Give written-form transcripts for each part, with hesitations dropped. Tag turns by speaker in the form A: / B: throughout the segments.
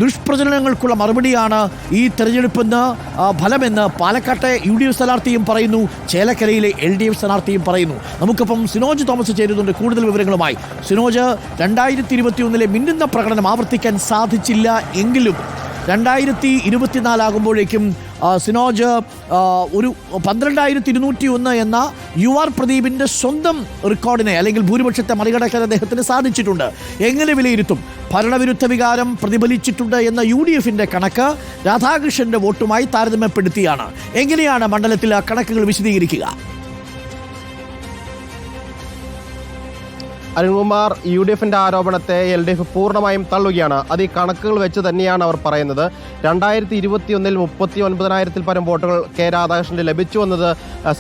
A: ദുഷ്പ്രചരണങ്ങൾക്കുള്ള മറുപടിയാണ് ഈ തെരഞ്ഞെടുപ്പെന്ന് ഫലമെന്ന് പാലക്കാട്ടെ UDF സ്ഥാനാർത്ഥിയും പറയുന്നു, ചേലക്കരയിലെ LDF സ്ഥാനാർത്ഥിയും പറയുന്നു. നമുക്കിപ്പം സിനോജ് തോമസ് ചേരുന്നുണ്ട് കൂടുതൽ വിവരങ്ങളുമായി. സിനോജ്, 2021 മിന്നുന്ന പ്രകടനം ആവർത്തിക്കാൻ സാധിച്ചില്ല എങ്കിലും 2024 ആകുമ്പോഴേക്കും സിനോജ് ഒരു 12,201 എന്ന UR പ്രദീപിൻ്റെ സ്വന്തം റെക്കോർഡിനെ അല്ലെങ്കിൽ ഭൂരിപക്ഷത്തെ മറികടക്കാൻ അദ്ദേഹത്തിന് സാധിച്ചിട്ടുണ്ട്. എങ്ങനെ വിലയിരുത്തും? ഭരണവിരുദ്ധ വികാരം പ്രതിഫലിച്ചിട്ടുണ്ട് എന്ന UDFിൻ്റെ കണക്ക് രാധാകൃഷ്ണൻ്റെ വോട്ടുമായി താരതമ്യപ്പെടുത്തിയാണ്. എങ്ങനെയാണ് മണ്ഡലത്തിൽ ആ കണക്കുകൾ വിശദീകരിക്കുക?
B: അരുൺകുമാർ, UDFിൻ്റെ ആരോപണത്തെ LDF പൂർണ്ണമായും തള്ളുകയാണ്. അത് ഈ കണക്കുകൾ വെച്ച് തന്നെയാണ് അവർ പറയുന്നത്. 2021 39,000-ൽ പരം വോട്ടുകൾ രാധാകൃഷ്ണന് ലഭിച്ചു എന്നത്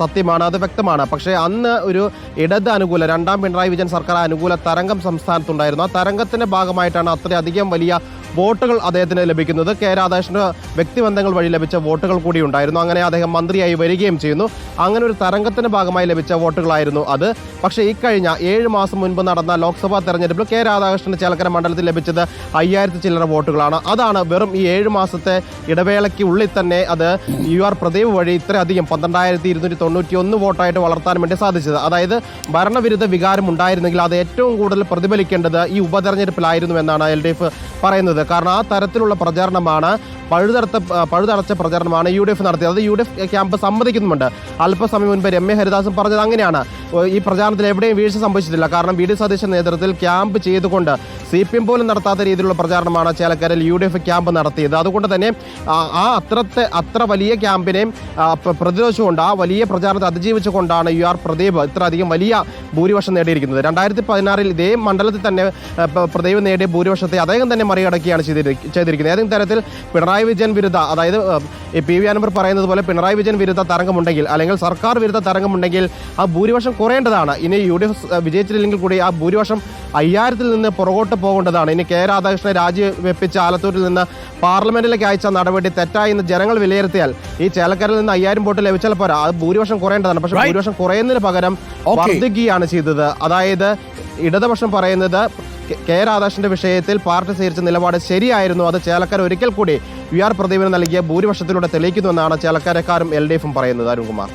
B: സത്യമാണ്, അത് വ്യക്തമാണ്. പക്ഷേ അന്ന് ഒരു ഇടത് അനുകൂല, രണ്ടാം പിണറായി വിജയൻ സർക്കാർ അനുകൂല തരംഗം സംസ്ഥാനത്തുണ്ടായിരുന്നു. ആ തരംഗത്തിൻ്റെ ഭാഗമായിട്ടാണ് അത്രയധികം വലിയ വോട്ടുകൾ അദ്ദേഹത്തിന് ലഭിക്കുന്നത്. രാധാകൃഷ്ണന് വ്യക്തിബന്ധങ്ങൾ വഴി ലഭിച്ച വോട്ടുകൾ കൂടി ഉണ്ടായിരുന്നു. അങ്ങനെ അദ്ദേഹം മന്ത്രിയായി വരികയും ചെയ്യുന്നു. അങ്ങനെ ഒരു തരംഗത്തിന്റെ ഭാഗമായി ലഭിച്ച വോട്ടുകളായിരുന്നു അത്. പക്ഷേ ഇക്കഴിഞ്ഞ 7 മാസം മുൻപ് നടന്ന ലോക്സഭാ തെരഞ്ഞെടുപ്പിൽ രാധാകൃഷ്ണന് ചേലക്കര മണ്ഡലത്തിൽ ലഭിച്ചത് 5000 ചില്ലറ വോട്ടുകളാണ്. അതാണ് വെറും ഈ 7 മാസത്തെ ഇടവേളയ്ക്ക് ഉള്ളിൽ തന്നെ അത് UR പ്രദീപ് വഴി ഇത്രയധികം 12,291 വോട്ടായിട്ട് വളർത്താൻ വേണ്ടി സാധിച്ചത്. അതായത് ഭരണവിരുദ്ധ വികാരം ഉണ്ടായിരുന്നെങ്കിൽ അത് ഏറ്റവും കൂടുതൽ പ്രതിഫലിക്കേണ്ടത് ഈ ഉപതെരഞ്ഞെടുപ്പിലായിരുന്നു എന്നാണ് LDF പറയുന്നത്. കാരണം ആ തരത്തിലുള്ള പ്രചാരണമാണ്, പഴുതടച്ച പ്രചാരണമാണ് UDF നടത്തിയത്. അത് UDF ക്യാമ്പ് സമ്മതിക്കുന്നുമുണ്ട്. അല്പസമയം മുൻപ് രമ്യ ഹരിദാസും പറഞ്ഞത് അങ്ങനെയാണ്. ഈ പ്രചാരണത്തിൽ എവിടെയും വീഴ്ച സംഭവിച്ചിട്ടില്ല. കാരണം VD സതീശൻ നേതൃത്വത്തിൽ ക്യാമ്പ് ചെയ്തുകൊണ്ട് CPM പോലും നടത്താത്ത രീതിയിലുള്ള പ്രചാരണമാണ് ചേലക്കരയിൽ UDF ക്യാമ്പ് നടത്തിയത്. അതുകൊണ്ട് തന്നെ അത്ര വലിയ ക്യാമ്പിനെയും പ്രതിരോധിച്ചുകൊണ്ട് ആ വലിയ പ്രചാരണത്തെ അതിജീവിച്ചുകൊണ്ടാണ് UR പ്രദീപ് ഇത്രയധികം വലിയ ഭൂരിപക്ഷം നേടിയിരിക്കുന്നത്. 2016 ഇതേ മണ്ഡലത്തിൽ തന്നെ പ്രദീപ് നേടിയ ഭൂരിപക്ഷത്തെ അദ്ദേഹം തന്നെ മറികടക്കുകയാണ് ചെയ്തിരിക്കുന്നത്. ഏതെങ്കിലും തരത്തിൽ പിണറായി വിജയൻ വിരുദ്ധ, അതായത് PV അൻവർ പറയുന്നത് പോലെ പിണറായി വിജയൻ വിരുദ്ധ തരംഗമുണ്ടെങ്കിൽ അല്ലെങ്കിൽ സർക്കാർ വിരുദ്ധ തരംഗമുണ്ടെങ്കിൽ ആ ഭൂരിപക്ഷം കുറയേണ്ടതാണ്. ഇനി UDF വിജയിച്ചില്ലെങ്കിൽ കൂടി ആ ഭൂരിപക്ഷം 5000-ൽ നിന്ന് പുറകോട്ട് പോകേണ്ടതാണ്. ഇനി രാധാകൃഷ്ണനെ രാജിവെപ്പിച്ച് ആലത്തൂരിൽ നിന്ന് പാർലമെന്റിലേക്ക് അയച്ച നടപടി തെറ്റായി എന്ന് ജനങ്ങൾ വിലയിരുത്തിയാൽ ഈ ചേലക്കരയിൽ നിന്ന് 5000 വോട്ട് ലഭിച്ചാൽ പോരാ, അത് ഭൂരിപക്ഷം കുറയേണ്ടതാണ്. പക്ഷേ ഭൂരിപക്ഷം കുറയുന്നതിന് പകരം വർദ്ധിക്കുകയാണ് ചെയ്തത്. അതായത് ഇടതുപക്ഷം പറയുന്നത് രാധാകൃഷ്ണന്റെ വിഷയത്തിൽ പാർട്ടി സ്വീകരിച്ച നിലപാട് ശരിയായിരുന്നു. അത് ചേലക്കര ഒരിക്കൽ കൂടി UR പ്രദീപിന് നൽകിയ ഭൂരിപക്ഷത്തിലൂടെ തെളിയിക്കുന്നുവെന്നാണ് ചേലക്കരക്കാരും LDFും പറയുന്നത്. അരുൺകുമാർ.